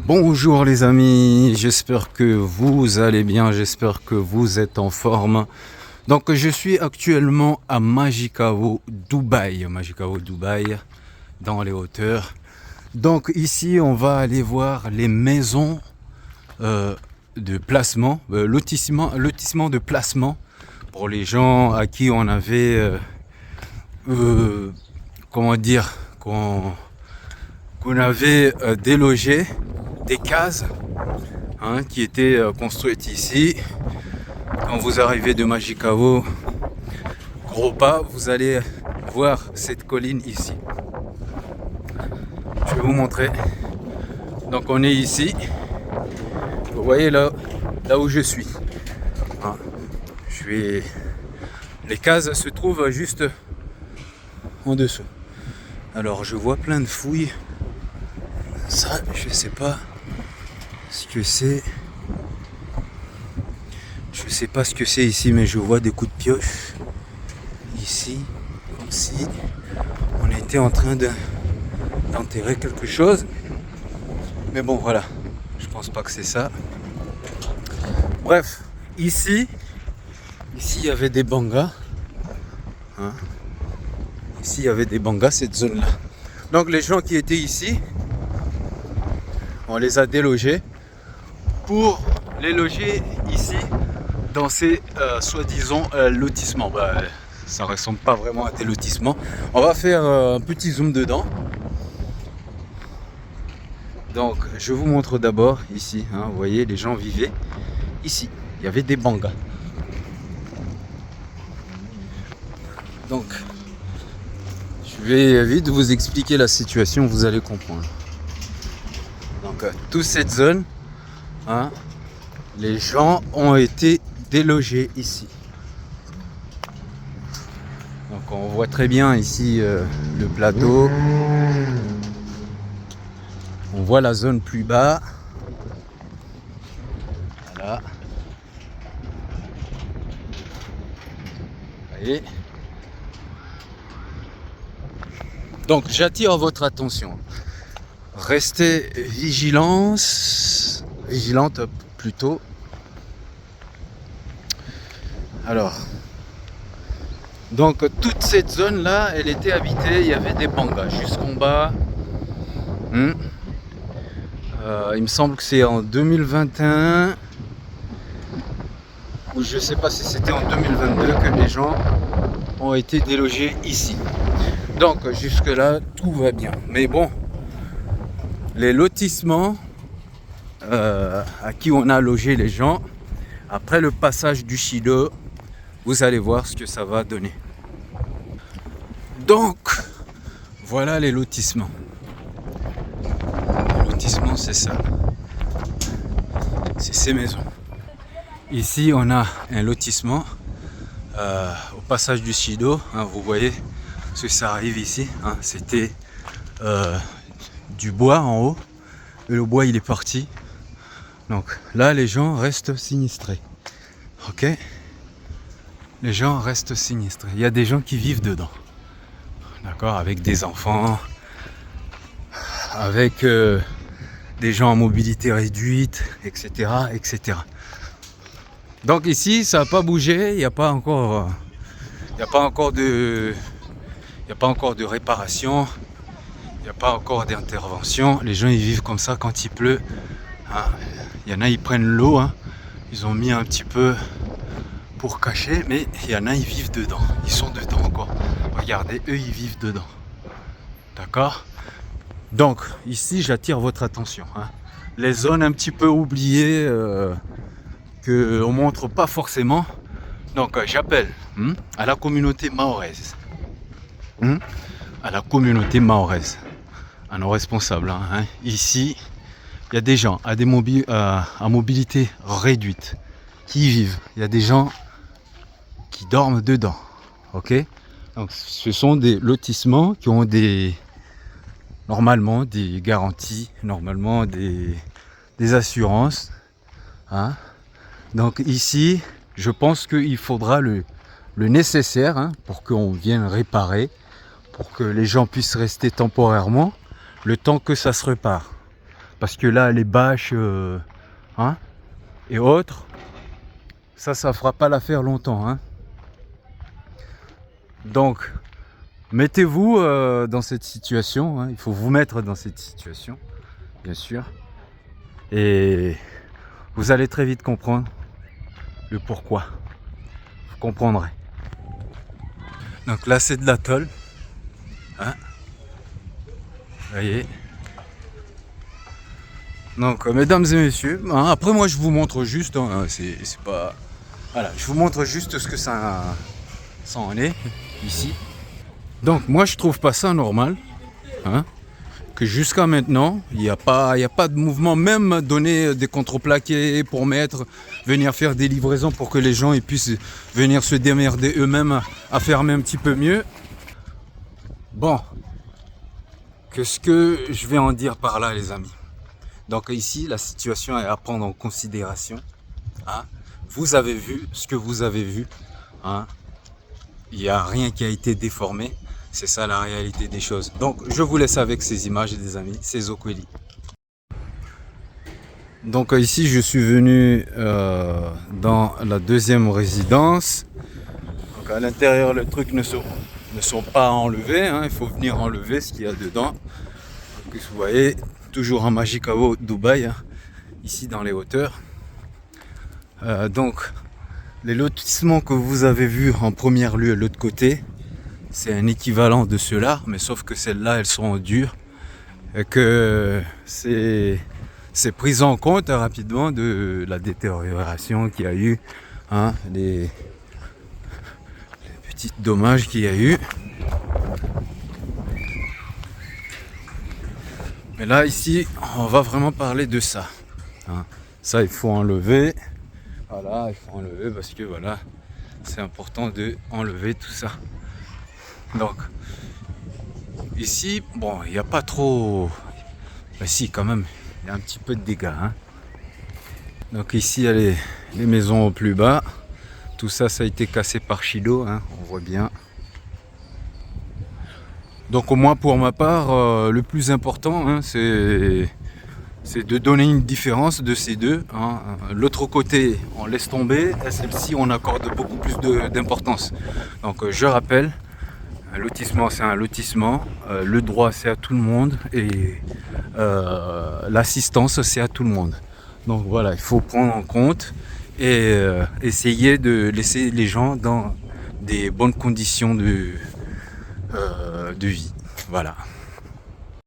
Bonjour les amis, j'espère que vous allez bien, j'espère que vous êtes en forme. Donc je suis actuellement à Majicao, Dubaï, dans les hauteurs. Donc ici on va aller voir les maisons de placement, lotissement de placement pour les gens à qui on avait, comment dire, qu'on avait délogé des cases qui étaient construites ici. Quand vous arrivez de Majicao, gros pas, vous allez voir cette colline ici. Je vais vous montrer. Donc on est ici. Vous voyez là où je suis. Les cases se trouvent juste en dessous. Alors je vois plein de fouilles. Ça, je sais pas ce que c'est. Je sais pas ce que c'est ici, mais je vois des coups de pioche ici, comme si on était en train d'enterrer quelque chose. Mais bon, voilà, je pense pas que c'est ça. Bref, ici il y avait des bangas. Ici, il y avait des bangas, cette zone-là. Donc les gens qui étaient ici, on les a délogés pour les loger ici dans ces soi-disant lotissements. Ça ressemble pas vraiment à des lotissements. On va faire un petit zoom dedans. Donc je vous montre d'abord ici, vous voyez, les gens vivaient ici. Il y avait des bangas. Donc je vais vite vous expliquer la situation, vous allez comprendre. Donc toute cette zone, les gens ont été délogés ici. Donc on voit très bien ici le plateau. On voit la zone plus bas. Voilà. Vous voyez. Donc j'attire votre attention. Restez vigilante plutôt. Alors, donc toute cette zone là, elle était habitée, il y avait des bangas jusqu'en bas. Il me semble que c'est en 2021 ou je sais pas si c'était en 2022 que les gens ont été délogés ici. Donc jusque là tout va bien. Mais bon, les lotissements à qui on a logé les gens, après le passage du Shido, vous allez voir ce que ça va donner. Donc, voilà les lotissements. Les lotissements, c'est ça. C'est ces maisons. Ici, on a un lotissement au passage du Shido. Vous voyez ce que ça arrive ici. C'était du bois en haut. Et le bois, il est parti. Donc là, les gens restent sinistrés. Ok ? Les gens restent sinistrés. Il y a des gens qui vivent dedans. D'accord ? Avec des enfants, avec des gens en mobilité réduite, etc. etc. Donc ici, ça n'a pas bougé. Il n'y a pas encore de réparation. Il n'y a pas encore d'intervention. Les gens, ils vivent comme ça quand il pleut. Il y en a, ils prennent l'eau. Ils ont mis un petit peu pour cacher, mais il y en a, ils vivent dedans. Ils sont dedans encore. Regardez, eux, ils vivent dedans. D'accord ? Donc, ici, j'attire votre attention. Les zones un petit peu oubliées qu'on ne montre pas forcément. Donc, j'appelle à la communauté mahoraise. À la communauté mahoraise. À nos responsables. Ici, il y a des gens à mobilité réduite qui y vivent. Il y a des gens qui dorment dedans. Ok ? Donc ce sont des lotissements qui ont normalement des garanties, normalement des assurances. Donc ici, je pense qu'il faudra le nécessaire pour qu'on vienne réparer, pour que les gens puissent rester temporairement le temps que ça se répare. Parce que là, les bâches hein, et autres, ça fera pas l'affaire longtemps. Hein. Donc, mettez-vous dans cette situation. Hein. Il faut vous mettre dans cette situation, bien sûr. Et vous allez très vite comprendre le pourquoi. Vous comprendrez. Donc là, c'est de l'atoll. Hein. Vous voyez. Donc, mesdames et messieurs, hein, après moi je vous montre juste, hein, c'est pas... Voilà, je vous montre juste ce que ça en est, ici. Donc, moi je trouve pas ça normal, hein, que jusqu'à maintenant, il n'y a pas de mouvement, même donner des contreplaqués pour venir faire des livraisons pour que les gens ils puissent venir se démerder eux-mêmes à fermer un petit peu mieux. Bon, qu'est-ce que je vais en dire par là, les amis? Donc ici, la situation est à prendre en considération. Hein. Vous avez vu ce que vous avez vu. Hein. Il n'y a rien qui a été déformé. C'est ça la réalité des choses. Donc je vous laisse avec ces images, les amis. C'est Zokweli. Donc ici, je suis venu dans la deuxième résidence. Donc à l'intérieur, les trucs ne sont pas enlevés. Hein. Il faut venir enlever ce qu'il y a dedans. Donc, vous voyez, toujours en Magicao, Dubaï, hein, ici dans les hauteurs. Donc, les lotissements que vous avez vus en premier lieu de l'autre côté, c'est un équivalent de ceux-là, mais sauf que celles-là, elles sont dures. Et que c'est pris en compte rapidement de la détérioration qu'il y a eu, hein, les petits dommages qu'il y a eu. Mais là, ici, on va vraiment parler de ça. Hein. Ça, il faut enlever. Voilà, il faut enlever parce que voilà, c'est important de enlever tout ça. Donc, ici, bon, il n'y a pas trop... Ben si, quand même, il y a un petit peu de dégâts. Hein. Donc ici, il y a les maisons au plus bas. Tout ça, ça a été cassé par Chido, hein, on voit bien. Donc au moins pour ma part, le plus important, hein, c'est de donner une différence de ces deux. Hein. L'autre côté, on laisse tomber, et celle-ci, on accorde beaucoup plus d'importance. Donc je rappelle, un lotissement, c'est un lotissement, le droit, c'est à tout le monde, et l'assistance, c'est à tout le monde. Donc voilà, il faut prendre en compte et essayer de laisser les gens dans des bonnes conditions de vie. Voilà.